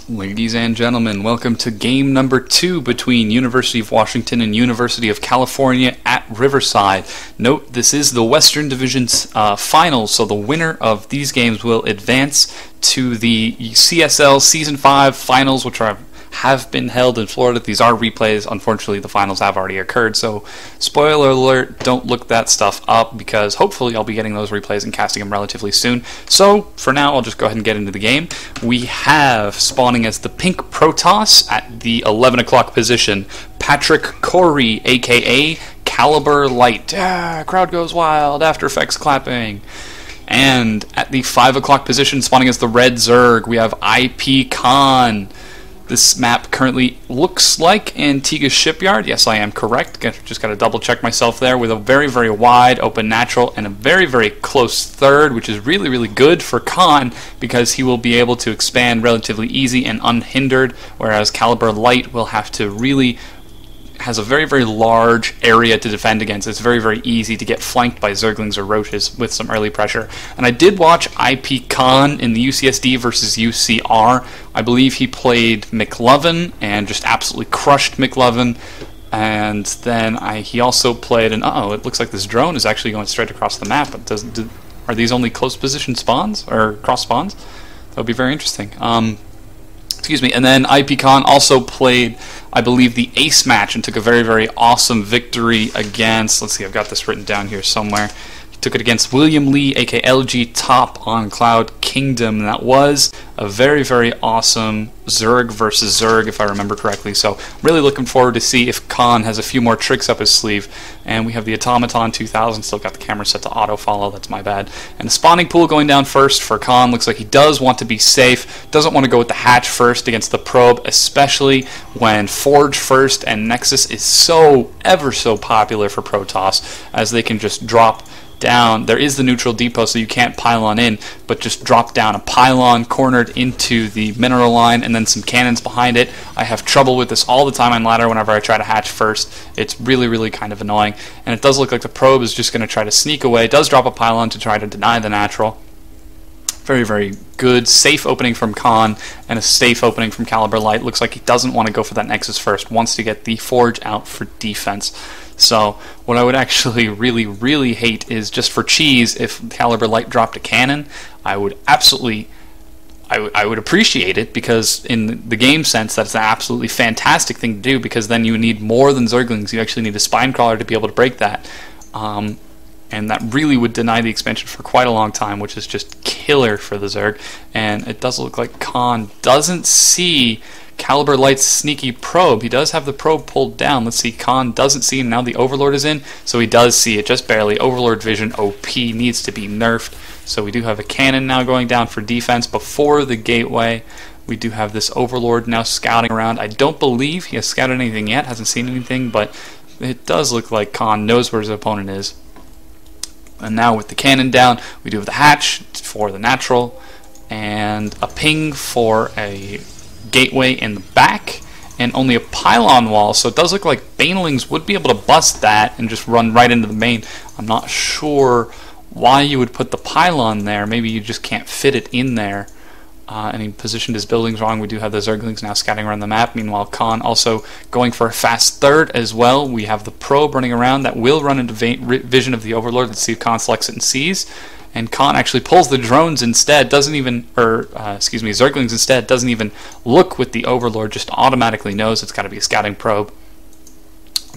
Ladies and gentlemen, welcome to game number 2 between University of Washington and University of California at Riverside. Note, this is the Western Division's finals, so the winner of these games will advance to the CSL Season 5 finals, which have been held in Florida. These are replays. Unfortunately, the finals have already occurred, so spoiler alert, don't look that stuff up because hopefully I'll be getting those replays and casting them relatively soon. So for now, I'll just go ahead and get into the game. We have spawning as the pink Protoss at the 11 o'clock position, Patrick Corey, aka CaliberLighT. Crowd goes wild, After Effects clapping. And at the 5 o'clock position, spawning as the red Zerg, we have iPKhan. This map currently looks like Antigua Shipyard. Yes, I am correct. Just got to double check myself there, with a very, very wide open natural and a very, very close third, which is really, really good for Khan because he will be able to expand relatively easy and unhindered, whereas CaliberLighT will have to really has a very, very large area to defend against. It's very, very easy to get flanked by Zerglings or Roaches with some early pressure. And I did watch iPKhan in the UCSD versus UCR. I believe he played McLovin and just absolutely crushed McLovin. And then he also played an... it looks like this drone is actually going straight across the map. But are these only close position spawns or cross spawns? That would be very interesting. Excuse me. And then iPKhan also played, I believe, the ace match and took a very, very awesome victory against, let's see, I've got this written down here somewhere. He took it against William Lee, aka LG Top on Cloud Kingdom. And that was a very, very awesome Zerg versus Zerg, if I remember correctly. So really looking forward to see if Khan has a few more tricks up his sleeve. And we have the Automaton 2000, still got the camera set to auto follow, that's my bad. And the spawning pool going down first for Khan. Looks like he does want to be safe, doesn't want to go with the hatch first against the probe, especially when Forge first and Nexus is so, ever so popular for Protoss, as they can just drop down. There is the neutral depot, so you can't pylon in, but just drop down a pylon cornered into the mineral line and then some cannons behind it. I have trouble with this all the time on ladder whenever I try to hatch first. It's really, really kind of annoying. And it does look like the probe is just going to try to sneak away. It does drop a pylon to try to deny the natural. Very, very good. Safe opening from Khan and a safe opening from CaliberLighT. Looks like he doesn't want to go for that Nexus first, wants to get the Forge out for defense. So what I would actually really, really hate is, just for cheese, if CaliberLighT dropped a cannon. I would absolutely, I would appreciate it, because in the game sense, that's an absolutely fantastic thing to do, because then you need more than Zerglings. You actually need a spine crawler to be able to break that. And that really would deny the expansion for quite a long time, which is just killer for the Zerg. And it does look like Khan doesn't see CaliberLighT's sneaky probe. He does have the probe pulled down. Let's see, Khan doesn't see him. Now the Overlord is in, so he does see it, just barely. Overlord vision OP, needs to be nerfed. So we do have a cannon now going down for defense before the gateway. We do have this Overlord now scouting around. I don't believe he has scouted anything yet, hasn't seen anything, but it does look like Khan knows where his opponent is. And now with the cannon down, we do have the hatch for the natural, and a ping for a gateway in the back, and only a pylon wall, so it does look like Banelings would be able to bust that and just run right into the main. I'm not sure why you would put the pylon there. Maybe you just can't fit it in there. And he positioned his buildings wrong. We do have the Zerglings now scouting around the map. Meanwhile, Khan also going for a fast third as well. We have the probe running around that will run into vision of the Overlord. Let's see if Khan selects it and sees. And Khan actually pulls the drones instead, Zerglings instead, doesn't even look with the Overlord, just automatically knows it's got to be a scouting probe.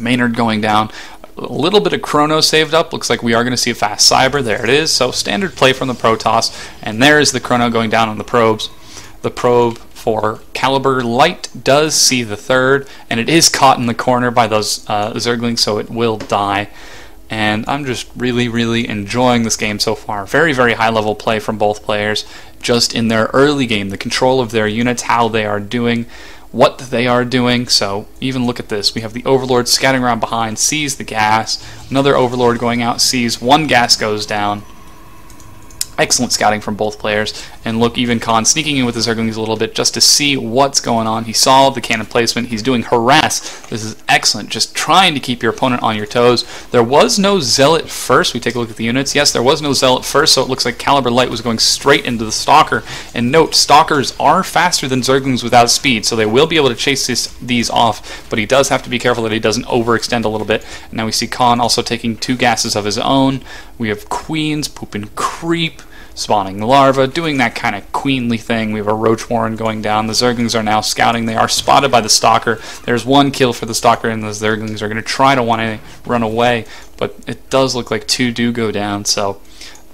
Maynard going down. A little bit of chrono saved up. Looks like we are going to see a fast cyber. There it is. So standard play from the Protoss. And there is the chrono going down on the probes. The probe for CaliberLighT does see the third, and it is caught in the corner by those Zerglings, so it will die. And I'm just really, really enjoying this game so far. Very, very high level play from both players just in their early game. The control of their units, how they are doing, what they are doing. So even look at this. We have the Overlord scouting around behind, sees the gas. Another Overlord going out, sees one gas goes down. Excellent scouting from both players, and look, even Khan sneaking in with the Zerglings a little bit just to see what's going on. He saw the cannon placement. He's doing harass. This is excellent, just trying to keep your opponent on your toes. There was no Zealot first. We take a look at the units. Yes, there was no Zealot first, so it looks like CaliberLight was going straight into the Stalker. And note, Stalkers are faster than Zerglings without speed, so they will be able to chase these off, but he does have to be careful that he doesn't overextend a little bit. And now we see Khan also taking 2 gases of his own. We have Queens, Poop and Creep, spawning larva, doing that kind of queenly thing. We have a Roach Warren going down. The Zerglings are now scouting. They are spotted by the Stalker. There's 1 kill for the Stalker, and the Zerglings are going to try to want to run away, but it does look like 2 do go down, so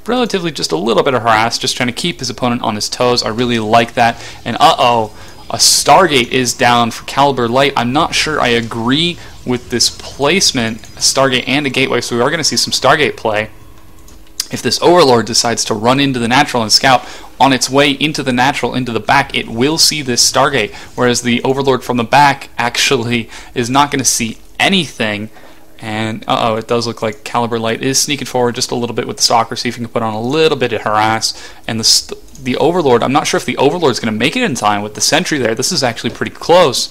relatively just a little bit of harass, just trying to keep his opponent on his toes. I really like that. And uh-oh, a Stargate is down for CaliberLight. I'm not sure I agree with this placement, a Stargate and a Gateway, so we are going to see some Stargate play. If this Overlord decides to run into the natural and scout on its way into the natural, into the back, it will see this Stargate, whereas the Overlord from the back actually is not going to see anything. And uh-oh, it does look like CaliberLight is sneaking forward just a little bit with the Stalker, see if he can put on a little bit of harass. And the Overlord, I'm not sure if the Overlord's going to make it in time with the sentry there. This is actually pretty close.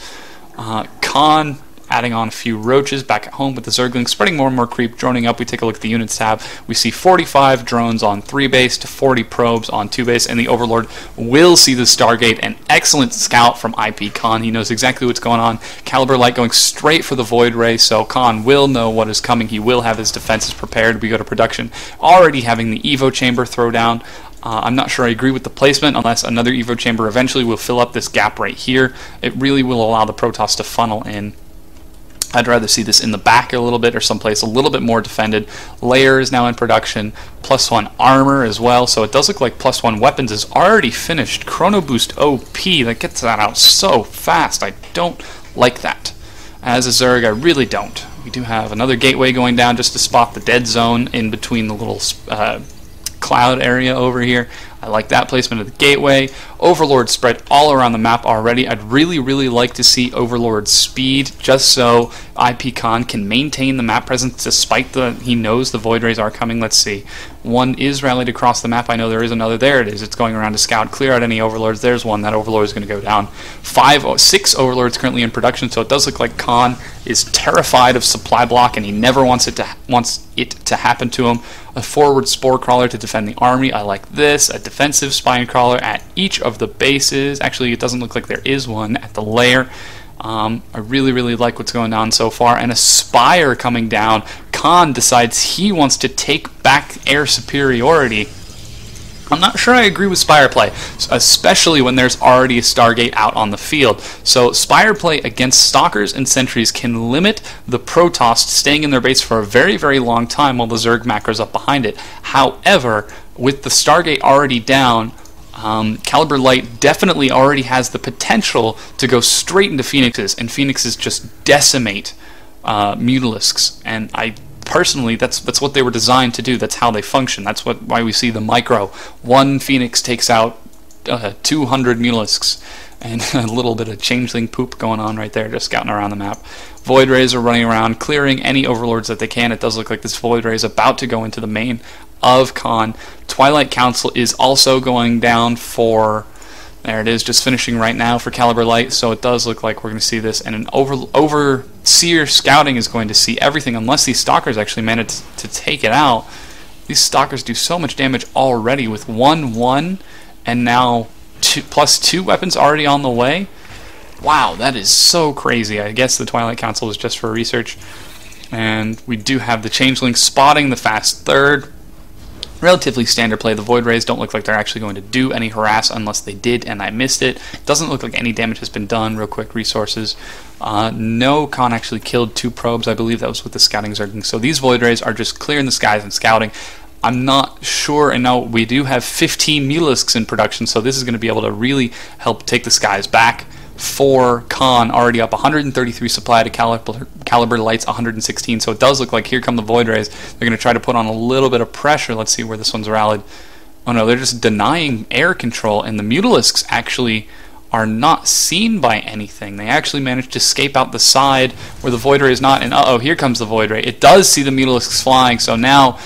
Khan adding on a few roaches back at home with the Zerglings, spreading more and more creep, droning up. We take a look at the units tab. We see 45 drones on 3 base to 40 probes on 2 base, and the Overlord will see the Stargate. An excellent scout from iPKhan. He knows exactly what's going on. CaliberLight going straight for the Void Ray, so Khan will know what is coming. He will have his defenses prepared. We go to production, already having the Evo Chamber throw down. I'm not sure I agree with the placement unless another Evo Chamber eventually will fill up this gap right here. It really will allow the Protoss to funnel in. I'd rather see this in the back a little bit or someplace a little bit more defended. Layer is now in production, +1 armor as well, so it does look like +1 weapons is already finished. Chrono Boost OP, that gets that out so fast. I don't like that. As a Zerg, I really don't. We do have another gateway going down just to spot the dead zone in between the little cloud area over here. I like that placement of the gateway. Overlord spread all around the map already. I'd really like to see Overlord speed just so iPKhan can maintain the map presence despite he knows the Void Rays are coming. Let's see. 1 is rallied across the map. I know there is another. There it is. It's going around to scout. Clear out any Overlords. There's 1. That Overlord is going to go down. 6 Overlords currently in production, so it does look like Khan is terrified of supply block and he never wants it to happen to him. A forward Spore Crawler to defend the army. I like this. A defensive Spine Crawler at each of the bases. Actually, it doesn't look like there is one at the lair. I really like what's going on so far. And a Spire coming down. Khan decides he wants to take back air superiority. I'm not sure I agree with Spire play, especially when there's already a Stargate out on the field. So Spire play against Stalkers and Sentries can limit the Protoss staying in their base for a very long time while the Zerg macros up behind it. However, with the Stargate already down, CaliberLight definitely already has the potential to go straight into Phoenixes, and Phoenixes just decimate Mutalisks. And personally, that's what they were designed to do. That's how they function. That's why we see the micro. 1 Phoenix takes out 200 Mutalisks, and a little bit of changeling poop going on right there, just scouting around the map. Void Rays are running around, clearing any Overlords that they can. It does look like this Void Ray is about to go into the main of Khan. Twilight Council is also going down for... There it is, just finishing right now for CaliberLight, so it does look like we're going to see this, and an Overseer scouting is going to see everything, unless these Stalkers actually manage to take it out. These Stalkers do so much damage already with 1/1, and now +2 weapons already on the way. Wow, that is so crazy. I guess the Twilight Council was just for research. And we do have the Changeling spotting the fast third. Relatively standard play. The Void Rays don't look like they're actually going to do any harass unless they did and I missed it. Doesn't look like any damage has been done. Real quick, resources. No, Khan actually killed 2 probes. I believe that was with the scouting Zergling. So these Void Rays are just clearing the skies and scouting. I'm not sure, and now we do have 15 Mutalisks in production, so this is going to be able to really help take the skies back. For Khan, already up 133 supply to CaliberLight's 116, so it does look like here come the Void Rays. They're going to try to put on a little bit of pressure. Let's see where this one's rallied. Oh no, they're just denying air control, and the Mutalisks actually are not seen by anything. They actually managed to escape out the side where the Void Ray is not, and uh-oh, here comes the Void Ray. It does see the Mutalisks flying, so now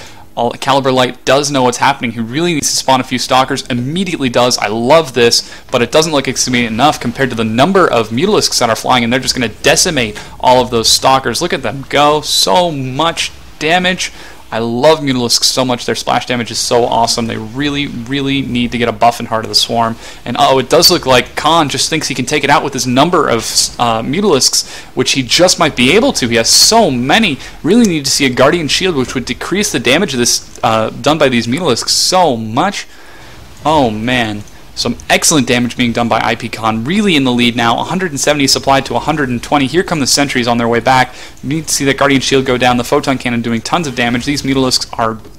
CaliberLighT does know what's happening. He really needs to spawn a few stalkers. Immediately does. I love this, but it doesn't look like it's going to be enough compared to the number of Mutalisks that are flying, and they're just going to decimate all of those stalkers. Look at them go. So much damage. I love Mutalisks so much. Their splash damage is so awesome. They really, really need to get a buff in Heart of the Swarm. And it does look like Khan just thinks he can take it out with his number of Mutalisks, which he just might be able to. He has so many. Really need to see a Guardian Shield, which would decrease the damage of this done by these Mutalisks so much. Oh, man. Some excellent damage being done by iPKhan, really in the lead now. 170 supplied to 120. Here come the sentries on their way back. You need to see that Guardian Shield go down. The Photon Cannon doing tons of damage. These Mutalisks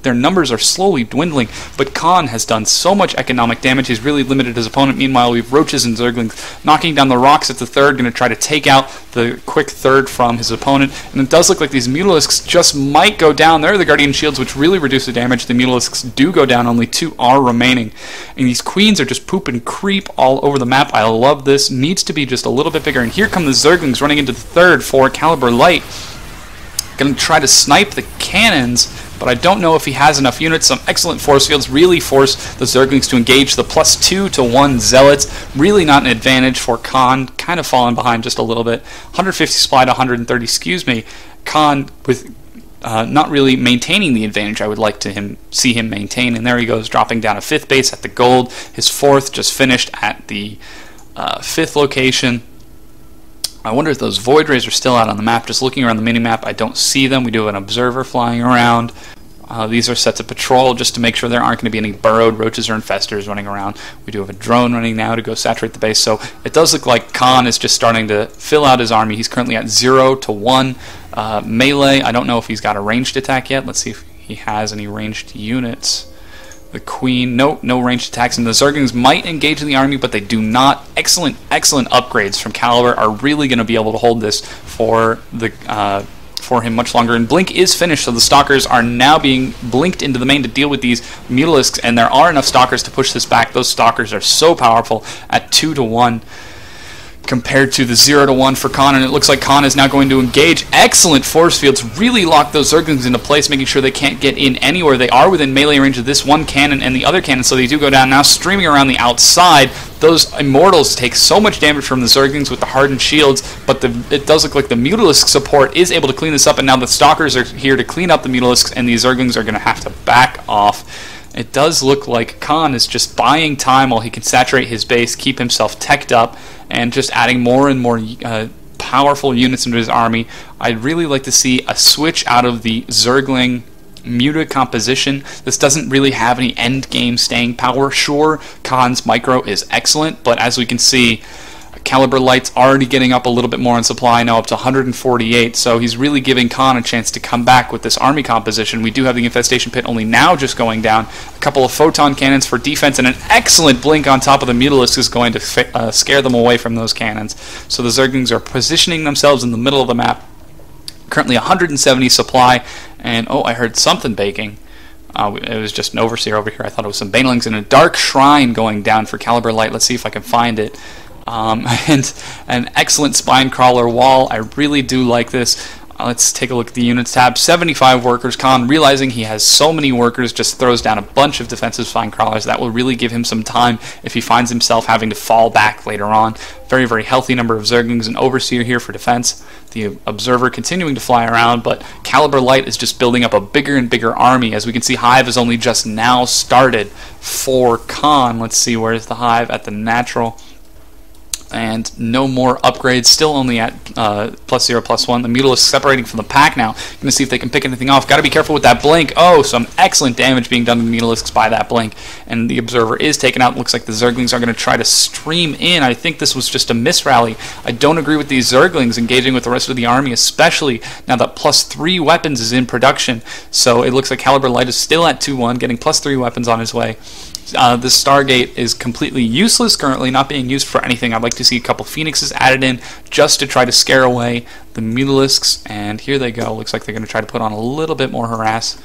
their numbers are slowly dwindling, but Khan has done so much economic damage. He's really limited his opponent. Meanwhile, we have Roaches and Zerglings knocking down the rocks at the third, going to try to take out the quick third from his opponent. And it does look like these Mutalisks just might go down. There are the Guardian Shields, which really reduce the damage. The Mutalisks do go down. Only 2 are remaining. And these Queens are just poop and creep all over the map. I love this. Needs to be just a little bit bigger. And here come the Zerglings running into the third for CaliberLighT. Going to try to snipe the cannons, but I don't know if he has enough units. Some excellent force fields really force the Zerglings to engage. The +2 to 1 Zealots, really not an advantage for Khan. Kind of falling behind just a little bit. 150 supply to 130, excuse me. Khan with not really maintaining the advantage I would like to see him maintain. And there he goes, dropping down a 5th base at the gold. His 4th just finished at the 5th location. I wonder if those Void Rays are still out on the map. Just looking around the mini-map, I don't see them. We do have an observer flying around. These are set to patrol just to make sure there aren't going to be any burrowed roaches or infestors running around. We do have a drone running now to go saturate the base. So it does look like Khan is just starting to fill out his army. He's currently at 0 to 1 melee. I don't know if he's got a ranged attack yet. Let's see if he has any ranged units. The Queen, no ranged attacks, and the Zerglings might engage in the army, but they do not. Excellent upgrades from Caliber are really going to be able to hold this for him much longer. And Blink is finished, so the Stalkers are now being blinked into the main to deal with these Mutalisks, and there are enough Stalkers to push this back. Those Stalkers are so powerful at 2 to 1. Compared to the 0 to 1 for Khan, and it looks like Khan is now going to engage. Excellent force fields, really lock those Zerglings into place, making sure they can't get in anywhere. They are within melee range of this one cannon and the other cannon, so they do go down. Now streaming around the outside, those Immortals take so much damage from the Zerglings with the hardened shields, but it does look like the Mutalisk support is able to clean this up, and now the Stalkers are here to clean up the Mutalisks, and these Zerglings are going to have to back off. It does look like Khan is just buying time while he can saturate his base, keep himself teched up, and just adding more and more powerful units into his army. I'd really like to see a switch out of the Zergling muted composition. This doesn't really have any end game staying power. Sure, Khan's micro is excellent, but as we can see, CaliberLighT's already getting up a little bit more on supply, now up to 148, so he's really giving Khan a chance to come back with this army composition. We do have the Infestation Pit only now just going down. A couple of Photon Cannons for defense, and an excellent Blink on top of the Mutalisk is going to scare them away from those cannons. So the Zerglings are positioning themselves in the middle of the map. Currently 170 supply, and I heard something baking. It was just an Overseer over here. I thought it was some Banelings, and a Dark Shrine going down for CaliberLighT. Let's see if I can find it. And an excellent spine crawler wall. I really do like this. Let's take a look at the units tab. 75 workers. Khan, realizing he has so many workers, just throws down a bunch of defensive spine crawlers. That will really give him some time if he finds himself having to fall back later on. Very, very healthy number of Zerglings and Overseer here for defense. The Observer continuing to fly around, but CaliberLighT is just building up a bigger and bigger army. As we can see, Hive has only just now started for Khan. Let's see, where's the Hive? At the natural. And no more upgrades, still only at +0, +1. The Mutalisk separating from the pack now. Going to see if they can pick anything off. Got to be careful with that Blink. Some excellent damage being done to the Mutalisks by that Blink. And the Observer is taken out. Looks like the Zerglings are going to try to stream in. I think this was just a misrally. I don't agree with these Zerglings engaging with the rest of the army, especially now that +3 weapons is in production. So it looks like CaliberLighT is still at 2-1, getting +3 weapons on his way. This Stargate is completely useless currently, not being used for anything. I'd like to see a couple Phoenixes added in just to try to scare away the Mutalisks, and here they go. Looks like they're going to try to put on a little bit more harass.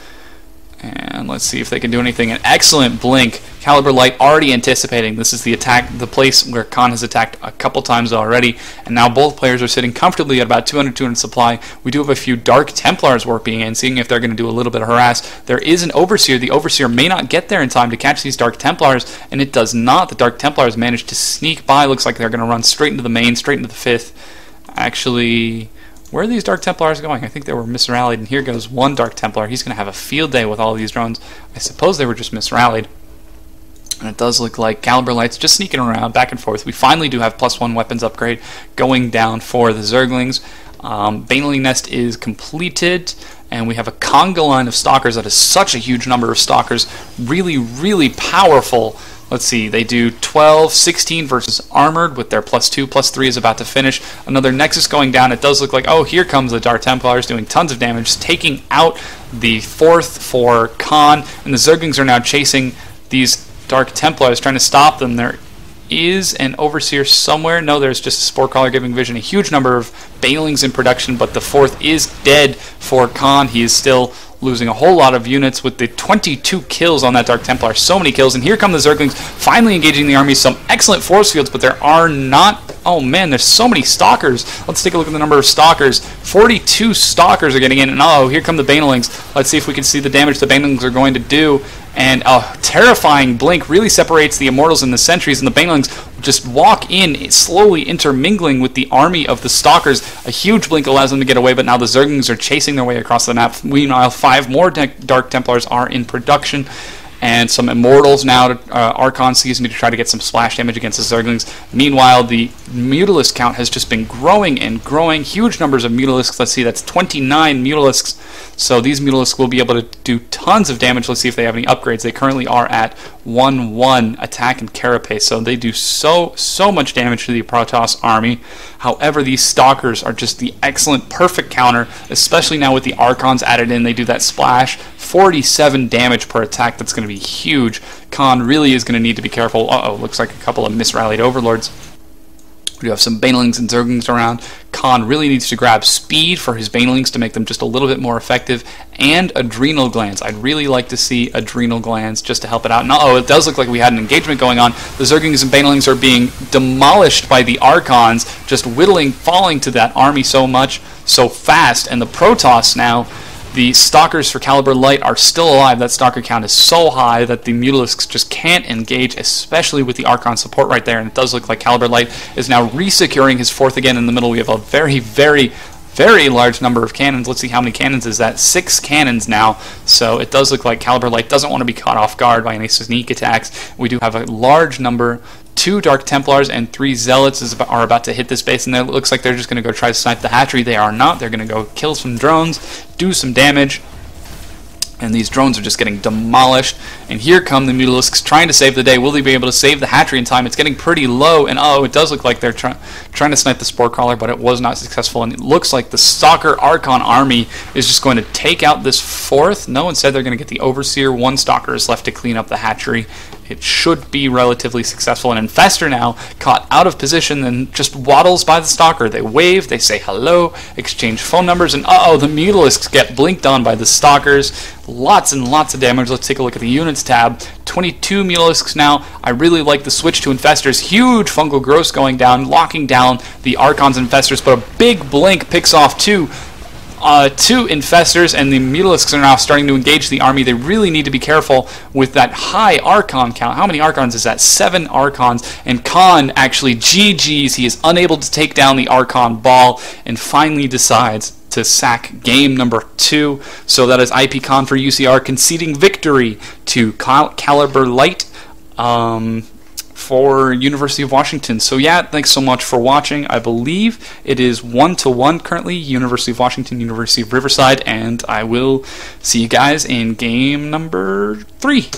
And let's see if they can do anything. An excellent blink. CaliberLight already anticipating. This is the attack, the place where Khan has attacked a couple times already, and now both players are sitting comfortably at about 200 supply. We do have a few Dark Templars working in, seeing if they're going to do a little bit of harass. There is an Overseer. The Overseer may not get there in time to catch these Dark Templars, and it does not. The Dark Templars managed to sneak by. Looks like they're going to run straight into the main, straight into the 5th. Actually, where are these Dark Templars going? I think they were misrallied, and here goes one Dark Templar. He's going to have a field day with all of these drones. I suppose they were just misrallied. And it does look like CaliberLight's just sneaking around back and forth. We finally do have +1 weapons upgrade going down for the Zerglings. Baneling Nest is completed, and we have a conga line of Stalkers. That is such a huge number of Stalkers. Really, really powerful. Let's see, they do 12, 16 versus Armored with their +2, +3 is about to finish. Another Nexus going down. It does look like, oh, here comes the Dark Templars doing tons of damage, taking out the 4th for Khan, and the Zerglings are now chasing these Dark Templars, trying to stop them. There is an Overseer somewhere. No, there's just a Spore Crawler giving vision. A huge number of Banelings in production, but the 4th is dead for Khan. He is still losing a whole lot of units with the 22 kills on that Dark Templar. So many kills, and here come the Zerglings finally engaging the army. Some excellent force fields, but there are not... Oh man, there's so many Stalkers. Let's take a look at the number of Stalkers. 42 Stalkers are getting in, and oh, here come the Banelings. Let's see if we can see the damage the Banelings are going to do. And a terrifying blink really separates the Immortals and the Sentries, and the Banelings just walk in, slowly intermingling with the army of the Stalkers. A huge blink allows them to get away, but now the Zerglings are chasing their way across the map. Meanwhile, 5 more Dark Templars are in production, and some Immortals now. Archon sees me to try to get some splash damage against the Zerglings. Meanwhile, the Mutalisk count has just been growing and growing. Huge numbers of Mutalisks. Let's see, that's 29 Mutalisks. So these Mutalisks will be able to do tons of damage. Let's see if they have any upgrades. They currently are at 1-1 attack and carapace, so they do so much damage to the Protoss army. However, these Stalkers are just the excellent, perfect counter, especially now with the Archons added in. They do that splash. 47 damage per attack. That's going to be huge. Khan really is going to need to be careful. Uh-oh, looks like a couple of misrallied Overlords. We do have some Banelings and Zerglings around. Khan really needs to grab speed for his Banelings to make them just a little bit more effective, and Adrenal Glands. I'd really like to see Adrenal Glands just to help it out. And uh-oh, it does look like we had an engagement going on. The Zerglings and Banelings are being demolished by the Archons, just falling to that army so fast. And the Protoss now, the Stalkers for CaliberLight are still alive. That Stalker count is so high that the Mutalisks just can't engage, especially with the Archon support right there. And it does look like CaliberLight is now re-securing his 4th again in the middle. We have a very, very, very large number of cannons. Let's see how many cannons is that. 6 cannons now. So it does look like CaliberLight doesn't want to be caught off guard by any sneak attacks. We do have a large number. 2 Dark Templars and 3 Zealots are about to hit this base, and it looks like they're just going to go try to snipe the hatchery. They are not. They're going to go kill some drones, do some damage, and these drones are just getting demolished. And here come the Mutalisks trying to save the day. Will they be able to save the hatchery in time? It's getting pretty low, and oh, it does look like they're trying to snipe the Spore Crawler, but it was not successful. And it looks like the Stalker Archon army is just going to take out this 4th. No, instead they're going to get the Overseer. 1 Stalker is left to clean up the hatchery. It should be relatively successful. And Infestor now, caught out of position, and just waddles by the Stalker. They wave, they say hello, exchange phone numbers, and uh-oh, the Mutalisks get blinked on by the Stalkers. Lots and lots of damage. Let's take a look at the units tab. 22 Mutalisks now. I really like the switch to Infestors. Huge Fungal Growth going down, locking down the Archons and Infestors, but a big blink picks off 2 Infestors, and the Mutalisks are now starting to engage the army. They really need to be careful with that high Archon count. How many Archons is that? 7 Archons, and Khan actually GG's. He is unable to take down the Archon ball and finally decides to sack game number 2. So that is iPKhan for UCR conceding victory to CaliberLight for University of Washington. So yeah, thanks so much for watching. I believe it is 1-1 currently, University of Washington, University of Riverside, and I will see you guys in game number 3.